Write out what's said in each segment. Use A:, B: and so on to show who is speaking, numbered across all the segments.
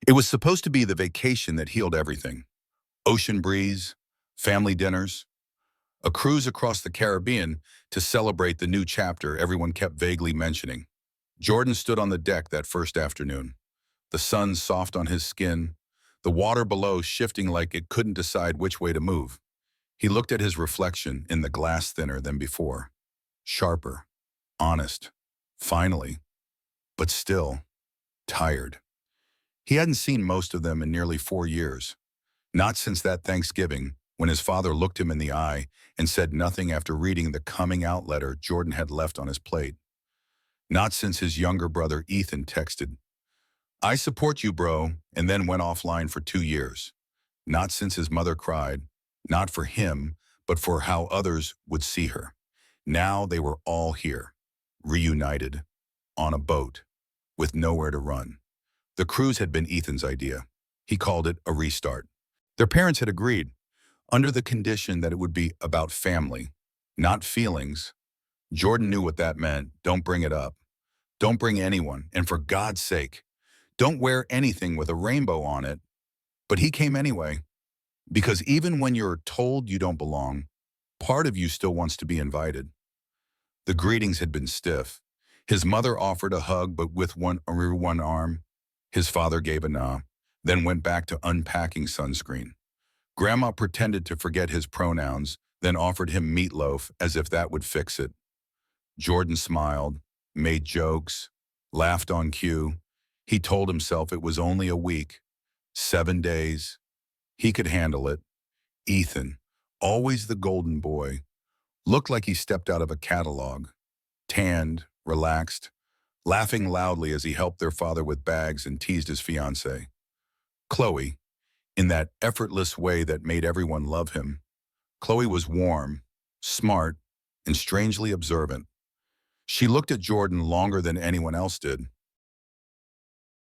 A: It was supposed to be the vacation that healed everything. Ocean breeze, family dinners, a cruise across the Caribbean to celebrate the new chapter everyone kept vaguely mentioning. Jordan stood on the deck that first afternoon, the sun soft on his skin, the water below shifting like it couldn't decide which way to move. He looked at his reflection in the glass thinner than before, sharper, honest, finally, but still tired. He hadn't seen most of them in nearly 4 years, not since that Thanksgiving when his father looked him in the eye and said nothing after reading the coming out letter Jordan had left on his plate. Not since his younger brother Ethan texted, "I support you, bro," and then went offline for 2 years. Not since his mother cried, not for him, but for how others would see her. Now they were all here, reunited, on a boat, with nowhere to run. The cruise had been Ethan's idea. He called it a restart. Their parents had agreed, under the condition that it would be about family, not feelings. Jordan knew what that meant. Don't bring it up. Don't bring anyone, and for God's sake, don't wear anything with a rainbow on it. But he came anyway, because even when you're told you don't belong, part of you still wants to be invited. The greetings had been stiff. His mother offered a hug, but with one arm. His father gave a nod, then went back to unpacking sunscreen. Grandma pretended to forget his pronouns, then offered him meatloaf as if that would fix it. Jordan smiled, made jokes, laughed on cue. He told himself it was only a week, 7 days. He could handle it. Ethan, always the golden boy, looked like he stepped out of a catalog, tanned, relaxed, laughing loudly as he helped their father with bags and teased his fiancée. Khloe, in that effortless way that made everyone love him. Khloe was warm, smart, and strangely observant. She looked at Jordan longer than anyone else did.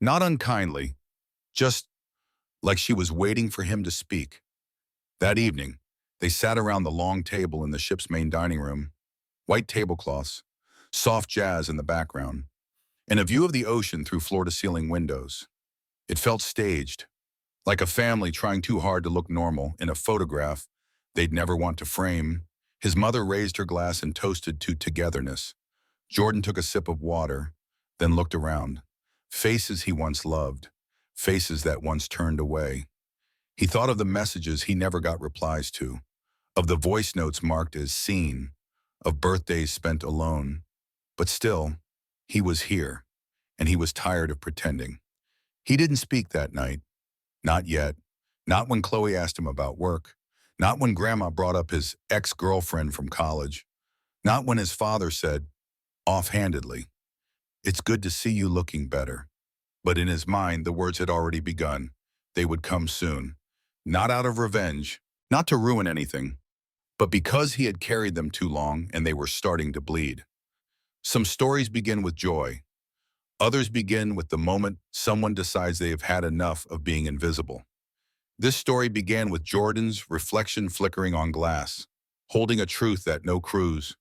A: Not unkindly, just like she was waiting for him to speak. That evening, they sat around the long table in the ship's main dining room, white tablecloths, soft jazz in the background, and a view of the ocean through floor-to-ceiling windows. It felt staged, like a family trying too hard to look normal in a photograph they'd never want to frame. His mother raised her glass and toasted to togetherness. Jordan took a sip of water, then looked around. Faces he once loved, faces that once turned away. He thought of the messages he never got replies to, of the voice notes marked as seen, of birthdays spent alone. But still, he was here, and he was tired of pretending. He didn't speak that night. Not yet. Not when Khloe asked him about work. Not when Grandma brought up his ex-girlfriend from college. Not when his father said, offhandedly, "It's good to see you looking better." But in his mind, the words had already begun. They would come soon. Not out of revenge, not to ruin anything, but because he had carried them too long and they were starting to bleed. Some stories begin with joy. Others begin with the moment someone decides they have had enough of being invisible. This story began with Jordan's reflection flickering on glass, holding a truth that no cruise,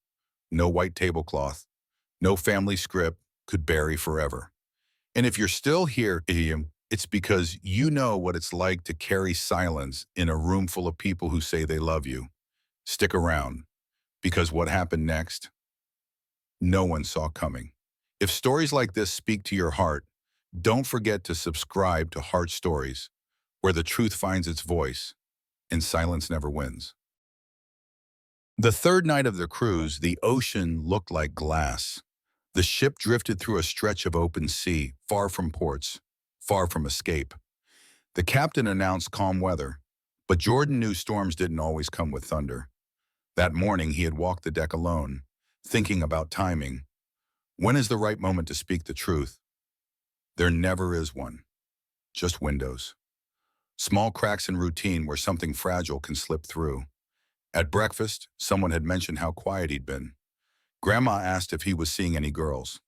A: no white tablecloth, no family script could bury forever. And if you're still here, it's because you know what it's like to carry silence in a room full of people who say they love you. Stick around, because what happened next, no one saw coming. If stories like this speak to your heart, don't forget to subscribe to Heart Stories, where the truth finds its voice and silence never wins. The third night of the cruise, the ocean looked like glass. The ship drifted through a stretch of open sea, far from ports, far from escape. The captain announced calm weather, but Jordan knew storms didn't always come with thunder. That morning, he had walked the deck alone, thinking about timing. When is the right moment to speak the truth? There never is one, just windows. Small cracks in routine where something fragile can slip through. At breakfast, someone had mentioned how quiet he'd been. Grandma asked if he was seeing any girls.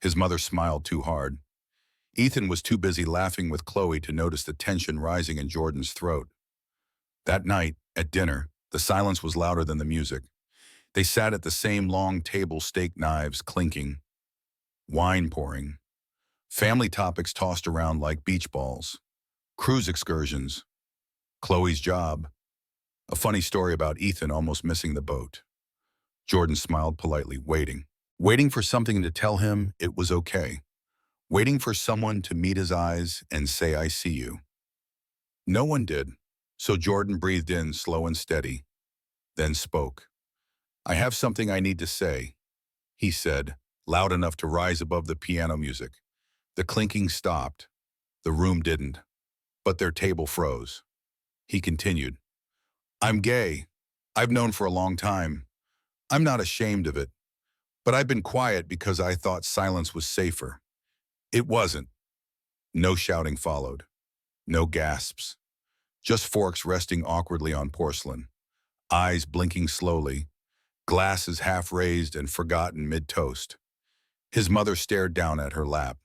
A: His mother smiled too hard. Ethan was too busy laughing with Khloe to notice the tension rising in Jordan's throat. That night, at dinner, the silence was louder than the music. They sat at the same long table, steak knives clinking, wine pouring. Family topics tossed around like beach balls. Cruise excursions. Khloe's job. A funny story about Ethan almost missing the boat. Jordan smiled politely, waiting. Waiting for something to tell him it was okay. Waiting for someone to meet his eyes and say, I see you. No one did. So Jordan breathed in, slow and steady, then spoke. I have something I need to say, he said, loud enough to rise above the piano music. The clinking stopped. The room didn't. But their table froze. He continued. I'm gay. I've known for a long time. I'm not ashamed of it. But I've been quiet because I thought silence was safer. It wasn't. No shouting followed. No gasps. Just forks resting awkwardly on porcelain. Eyes blinking slowly. Glasses half raised and forgotten mid-toast. His mother stared down at her lap.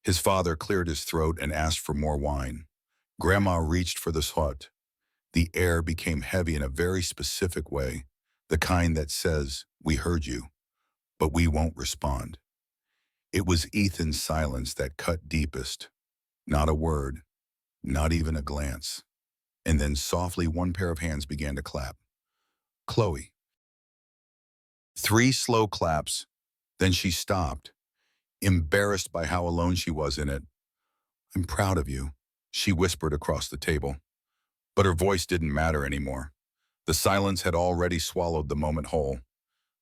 A: His father cleared his throat and asked for more wine. Grandma reached for the swat. The air became heavy in a very specific way, the kind that says, we heard you, but we won't respond. It was Ethan's silence that cut deepest. Not a word, not even a glance. And then softly one pair of hands began to clap. Khloe. 3 slow claps, then she stopped, embarrassed by how alone she was in it. I'm proud of you, she whispered across the table. But her voice didn't matter anymore. The silence had already swallowed the moment whole.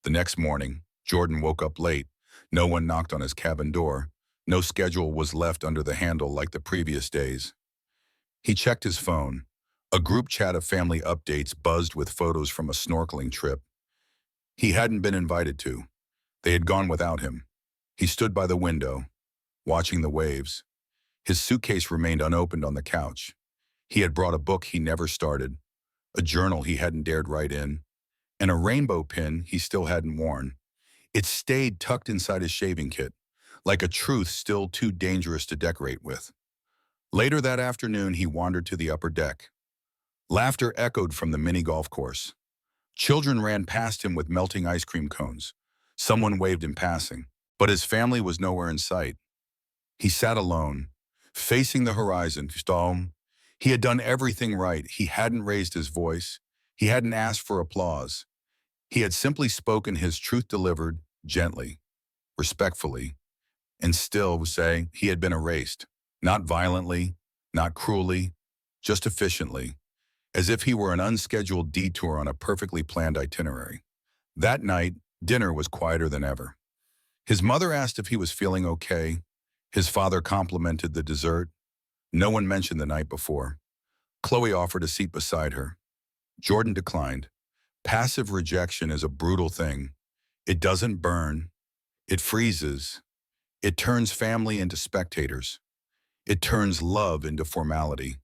A: The next morning, Jordan woke up late. No one knocked on his cabin door. No schedule was left under the handle like the previous days. He checked his phone. A group chat of family updates buzzed with photos from a snorkeling trip. He hadn't been invited to. They had gone without him. He stood by the window, watching the waves. His suitcase remained unopened on the couch. He had brought a book he never started, a journal he hadn't dared write in, and a rainbow pin he still hadn't worn. It stayed tucked inside his shaving kit, like a truth still too dangerous to decorate with. Later that afternoon, he wandered to the upper deck. Laughter echoed from the mini golf course. Children ran past him with melting ice cream cones. Someone waved in passing, but his family was nowhere in sight. He sat alone, facing the horizon. He had done everything right. He hadn't raised his voice. He hadn't asked for applause. He had simply spoken his truth delivered gently, respectfully, and still was saying he had been erased. Not violently, not cruelly, just efficiently, as if he were an unscheduled detour on a perfectly planned itinerary. That night, dinner was quieter than ever. His mother asked if he was feeling okay. His father complimented the dessert. No one mentioned the night before. Khloe offered a seat beside her. Jordan declined. Passive rejection is a brutal thing. It doesn't burn. It freezes. It turns family into spectators. It turns love into formality.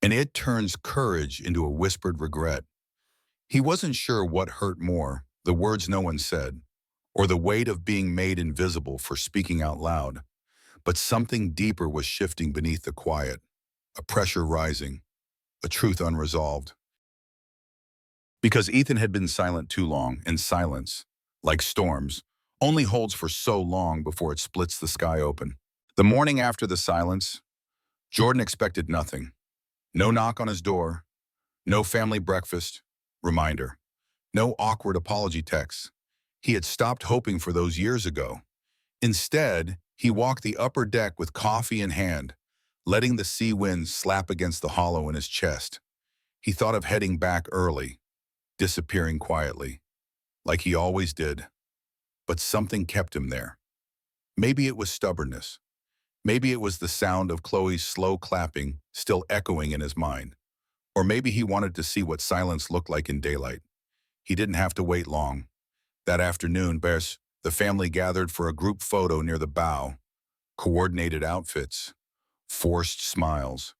A: And it turns courage into a whispered regret. He wasn't sure what hurt more, the words no one said, or the weight of being made invisible for speaking out loud. But something deeper was shifting beneath the quiet, a pressure rising, a truth unresolved. Because Ethan had been silent too long, and silence, like storms, only holds for so long before it splits the sky open. The morning after the silence, Jordan expected nothing. No knock on his door, no family breakfast, reminder, no awkward apology texts. He had stopped hoping for those years ago. Instead, he walked the upper deck with coffee in hand, letting the sea winds slap against the hollow in his chest. He thought of heading back early, disappearing quietly, like he always did. But something kept him there. Maybe it was stubbornness. Maybe it was the sound of Khloe's slow clapping still echoing in his mind. Or maybe he wanted to see what silence looked like in daylight. He didn't have to wait long. That afternoon, the family gathered for a group photo near the bow. Coordinated outfits, forced smiles,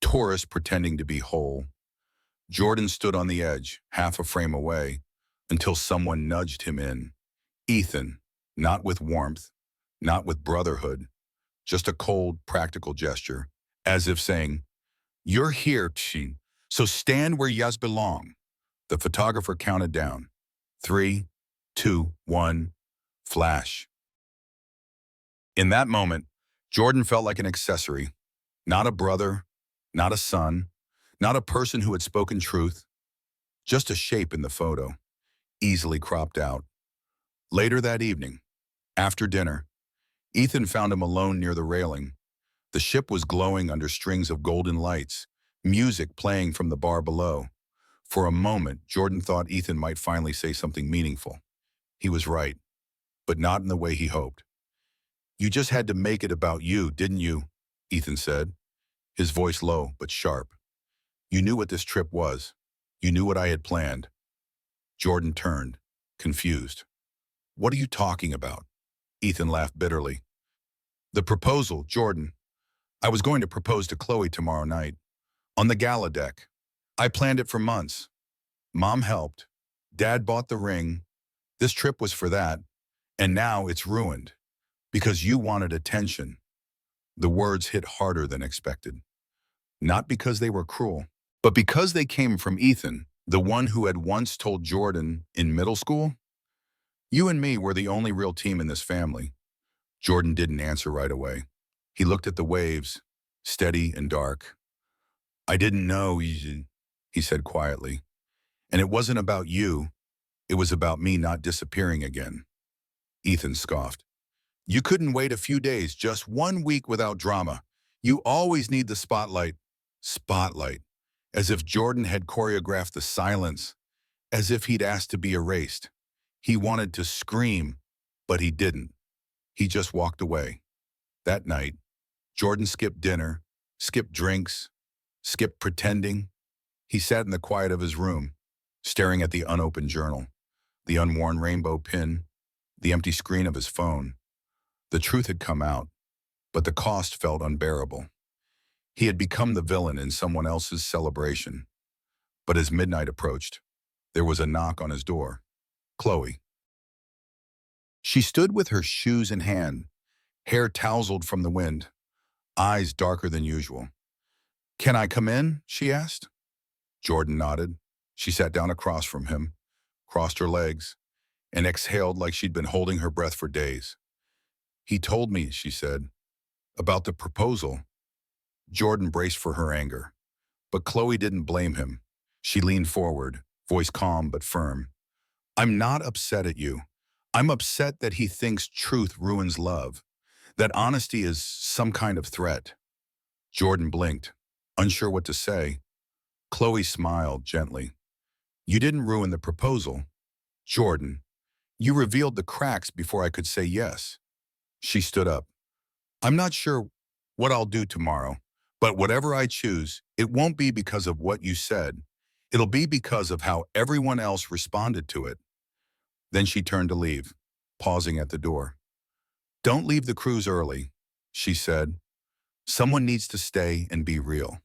A: tourists pretending to be whole. Jordan stood on the edge, half a frame away, until someone nudged him in. Ethan, not with warmth, not with brotherhood, just a cold, practical gesture, as if saying, you're here, Tshin, so stand where yous belong. The photographer counted down. 3, 2, 1, flash. In that moment, Jordan felt like an accessory, not a brother, not a son, not a person who had spoken truth, just a shape in the photo, easily cropped out. Later that evening, after dinner, Ethan found him alone near the railing. The ship was glowing under strings of golden lights, music playing from the bar below. For a moment, Jordan thought Ethan might finally say something meaningful. He was right, but not in the way he hoped. "You just had to make it about you, didn't you?" Ethan said, his voice low but sharp. "You knew what this trip was. You knew what I had planned." Jordan turned, confused. "What are you talking about?" Ethan laughed bitterly. "The proposal, Jordan. I was going to propose to Khloe tomorrow night, on the gala deck. I planned it for months. Mom helped. Dad bought the ring. This trip was for that. And now it's ruined. Because you wanted attention." The words hit harder than expected. Not because they were cruel, but because they came from Ethan, the one who had once told Jordan in middle school, "You and me were the only real team in this family." Jordan didn't answer right away. He looked at the waves, steady and dark. "I didn't know," he said quietly. "And it wasn't about you. It was about me not disappearing again." Ethan scoffed. "You couldn't wait a few days, just 1 week without drama. You always need the spotlight." Spotlight. As if Jordan had choreographed the silence, as if he'd asked to be erased. He wanted to scream, but he didn't. He just walked away. That night, Jordan skipped dinner, skipped drinks, skipped pretending. He sat in the quiet of his room, staring at the unopened journal, the unworn rainbow pin, the empty screen of his phone. The truth had come out, but the cost felt unbearable. He had become the villain in someone else's celebration. But as midnight approached, there was a knock on his door. Khloe. She stood with her shoes in hand, hair tousled from the wind, eyes darker than usual. "Can I come in?" she asked. Jordan nodded. She sat down across from him, crossed her legs, and exhaled like she'd been holding her breath for days. "He told me," she said, "about the proposal." Jordan braced for her anger. But Khloe didn't blame him. She leaned forward, voice calm but firm. "I'm not upset at you. I'm upset that he thinks truth ruins love, that honesty is some kind of threat." Jordan blinked, unsure what to say. Khloe smiled gently. "You didn't ruin the proposal, Jordan. You revealed the cracks before I could say yes." She stood up. "I'm not sure what I'll do tomorrow, but whatever I choose, it won't be because of what you said. It'll be because of how everyone else responded to it." Then she turned to leave, pausing at the door. "Don't leave the cruise early," she said. "Someone needs to stay and be real."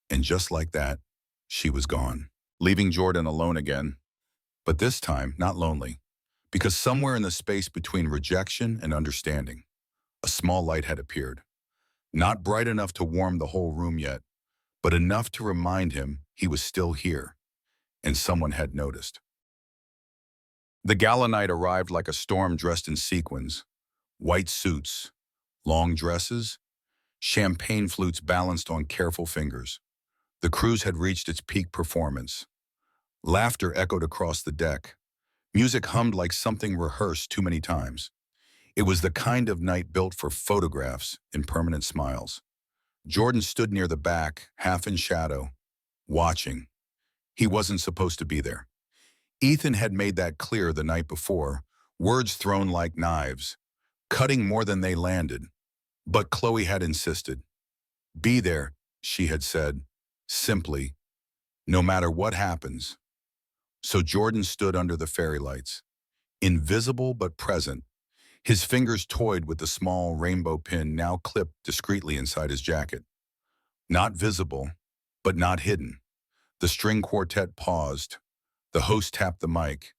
A: And just like that, she was gone, leaving Jordan alone again. But this time, not lonely, because somewhere in the space between rejection and understanding, a small light had appeared. Not bright enough to warm the whole room yet, but enough to remind him he was still here, and someone had noticed. The gala night arrived like a storm dressed in sequins, white suits, long dresses, champagne flutes balanced on careful fingers. The cruise had reached its peak performance. Laughter echoed across the deck. Music hummed like something rehearsed too many times. It was the kind of night built for photographs and permanent smiles. Jordan stood near the back, half in shadow, watching. He wasn't supposed to be there. Ethan had made that clear the night before, words thrown like knives, cutting more than they landed. But Khloe had insisted. "Be there," she had said, simply, "no matter what happens." So Jordan stood under the fairy lights, invisible but present. His fingers toyed with the small rainbow pin now clipped discreetly inside his jacket. Not visible, but not hidden. The string quartet paused. The host tapped the mic,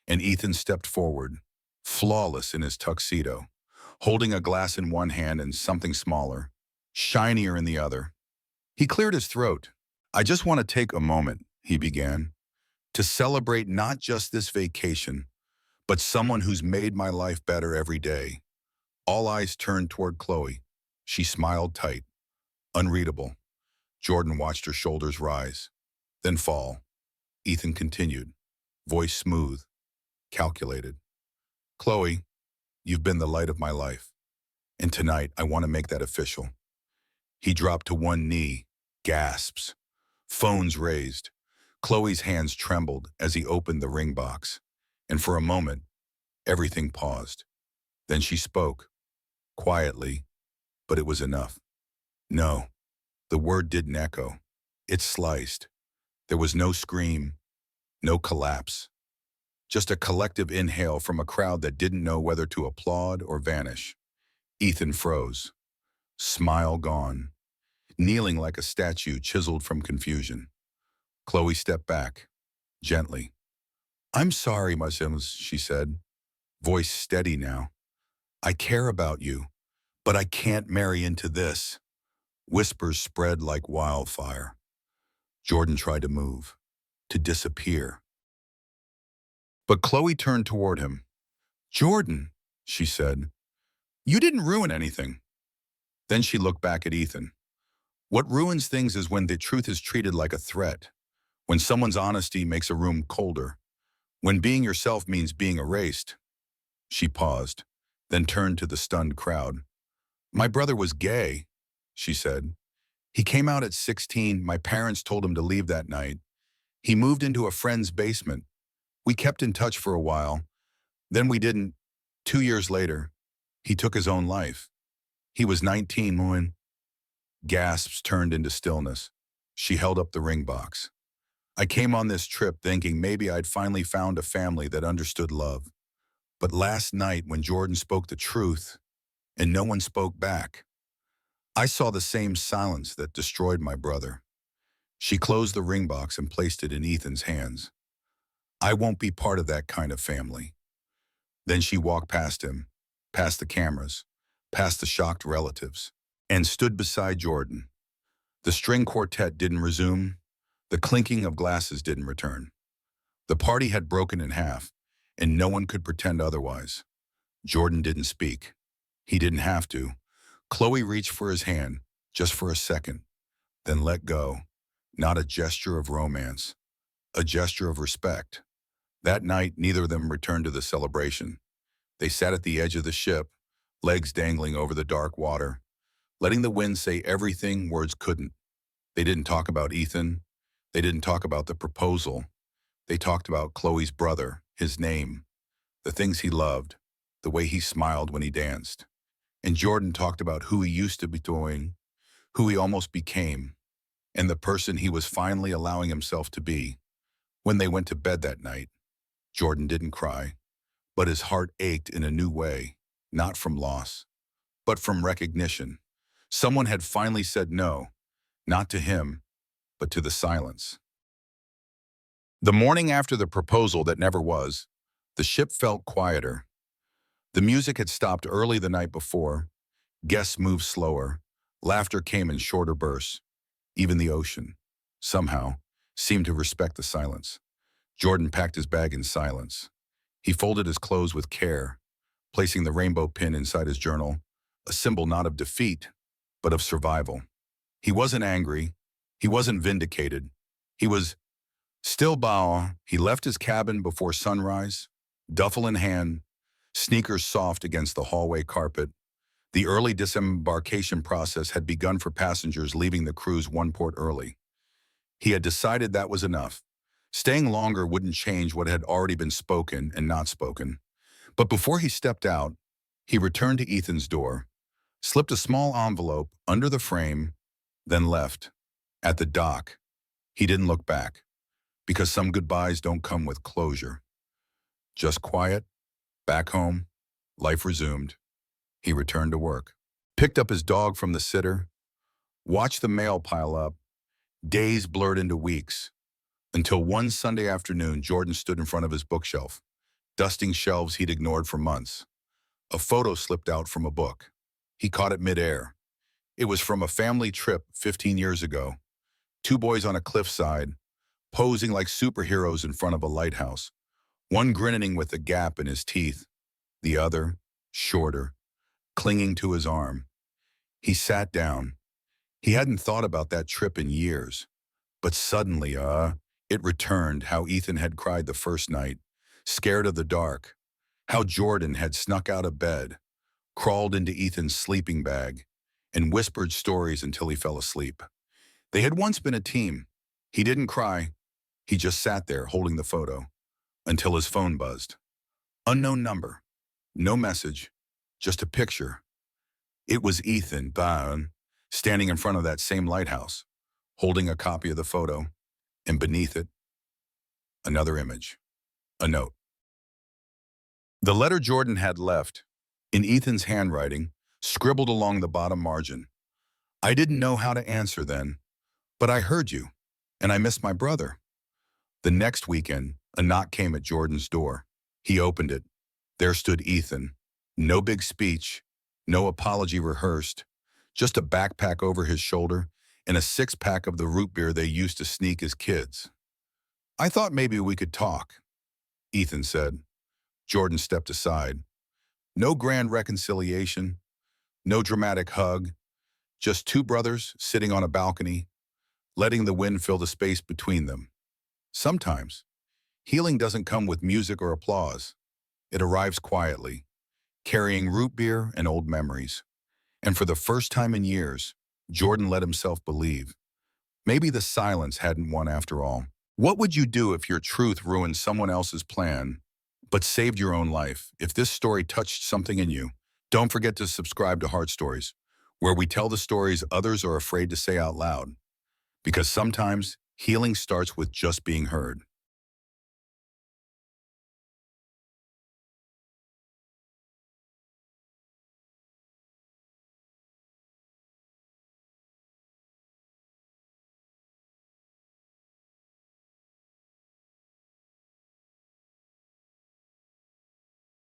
A: and Ethan stepped forward, flawless in his tuxedo, holding a glass in one hand and something smaller, shinier in the other. He cleared his throat. "I just want to take a moment," he began, "to celebrate not just this vacation, but someone who's made my life better every day." All eyes turned toward Khloe. She smiled tight, unreadable. Jordan watched her shoulders rise, then fall. Ethan continued, voice smooth, calculated. Khloe, you've been the light of my life, and tonight I want to make that official. He dropped to one knee, gasps, phones raised. Chloe's hands trembled as he opened the ring box, and for a moment, everything paused. Then she spoke, quietly, but it was enough. No, the word didn't echo. It sliced. There was no scream, no collapse, just a collective inhale from a crowd that didn't know whether to applaud or vanish. Ethan froze, smile gone, kneeling like a statue chiseled from confusion. Khloe stepped back, gently. I'm sorry, Muslims, she said, voice steady now. I care about you, but I can't marry into this. Whispers spread like wildfire. Jordan tried to move, to disappear. But Khloe turned toward him. Jordan, she said, you didn't ruin anything. Then she looked back at Ethan. What ruins things is when the truth is treated like a threat, when someone's honesty makes a room colder, when being yourself means being erased. She paused, then turned to the stunned crowd. My brother was gay, she said. He came out at 16. My parents told him to leave that night. He moved into a friend's basement. We kept in touch for a while. Then we didn't. 2 years later, he took his own life. He was 19 when gasps turned into stillness. She held up the ring box. I came on this trip thinking maybe I'd finally found a family that understood love. But last night when Jordan spoke the truth and no one spoke back, I saw the same silence that destroyed my brother. She closed the ring box and placed it in Ethan's hands. I won't be part of that kind of family. Then she walked past him, past the cameras, past the shocked relatives, and stood beside Jordan. The string quartet didn't resume. The clinking of glasses didn't return. The party had broken in half, and no one could pretend otherwise. Jordan didn't speak. He didn't have to. Khloe reached for his hand, just for a second, then let go. Not a gesture of romance, a gesture of respect. That night, neither of them returned to the celebration. They sat at the edge of the ship, legs dangling over the dark water, letting the wind say everything words couldn't. They didn't talk about Ethan. They didn't talk about the proposal. They talked about Chloe's brother, his name, the things he loved, the way he smiled when he danced. And Jordan talked about who he used to be doing, who he almost became, and the person he was finally allowing himself to be. When they went to bed that night, Jordan didn't cry, but his heart ached in a new way, not from loss, but from recognition. Someone had finally said no, not to him, but to the silence. The morning after the proposal that never was, the ship felt quieter. The music had stopped early the night before. Guests moved slower. Laughter came in shorter bursts. Even the ocean, somehow, seemed to respect the silence. Jordan packed his bag in silence. He folded his clothes with care, placing the rainbow pin inside his journal, a symbol not of defeat, but of survival. He wasn't angry. He wasn't vindicated. He was still bow. He left his cabin before sunrise, duffel in hand, sneakers soft against the hallway carpet. The early disembarkation process had begun for passengers leaving the cruise one port early. He had decided that was enough. Staying longer wouldn't change what had already been spoken and not spoken. But before he stepped out, he returned to Ethan's door, slipped a small envelope under the frame, then left. At the dock, he didn't look back, because some goodbyes don't come with closure. Just quiet, back home, life resumed. He returned to work, picked up his dog from the sitter, watched the mail pile up. Days blurred into weeks, until one Sunday afternoon, Jordan stood in front of his bookshelf, dusting shelves he'd ignored for months. A photo slipped out from a book. He caught it midair. It was from a family trip 15 years ago. Two boys on a cliffside, posing like superheroes in front of a lighthouse. One grinning with a gap in his teeth, the other, shorter, clinging to his arm. He sat down. He hadn't thought about that trip in years. But suddenly, it returned how Ethan had cried the first night, scared of the dark, how Jordan had snuck out of bed, crawled into Ethan's sleeping bag, and whispered stories until he fell asleep. They had once been a team. He didn't cry. He just sat there holding the photo until his phone buzzed. Unknown number. No message. Just a picture. It was Ethan Byrne standing in front of that same lighthouse, holding a copy of the photo, and beneath it, another image, a note. The letter Jordan had left, in Ethan's handwriting, scribbled along the bottom margin. I didn't know how to answer then, but I heard you, and I missed my brother. The next weekend, a knock came at Jordan's door. He opened it. There stood Ethan. No big speech, no apology rehearsed, just a backpack over his shoulder and a six-pack of the root beer they used to sneak as kids. I thought maybe we could talk, Ethan said. Jordan stepped aside. No grand reconciliation, no dramatic hug, just two brothers sitting on a balcony, letting the wind fill the space between them. Sometimes, healing doesn't come with music or applause. It arrives quietly, carrying root beer and old memories. And for the first time in years, Jordan let himself believe. Maybe the silence hadn't won after all. What would you do if your truth ruined someone else's plan, but saved your own life? If this story touched something in you, don't forget to subscribe to Heart Stories, where we tell the stories others are afraid to say out loud. Because sometimes healing starts with just being heard.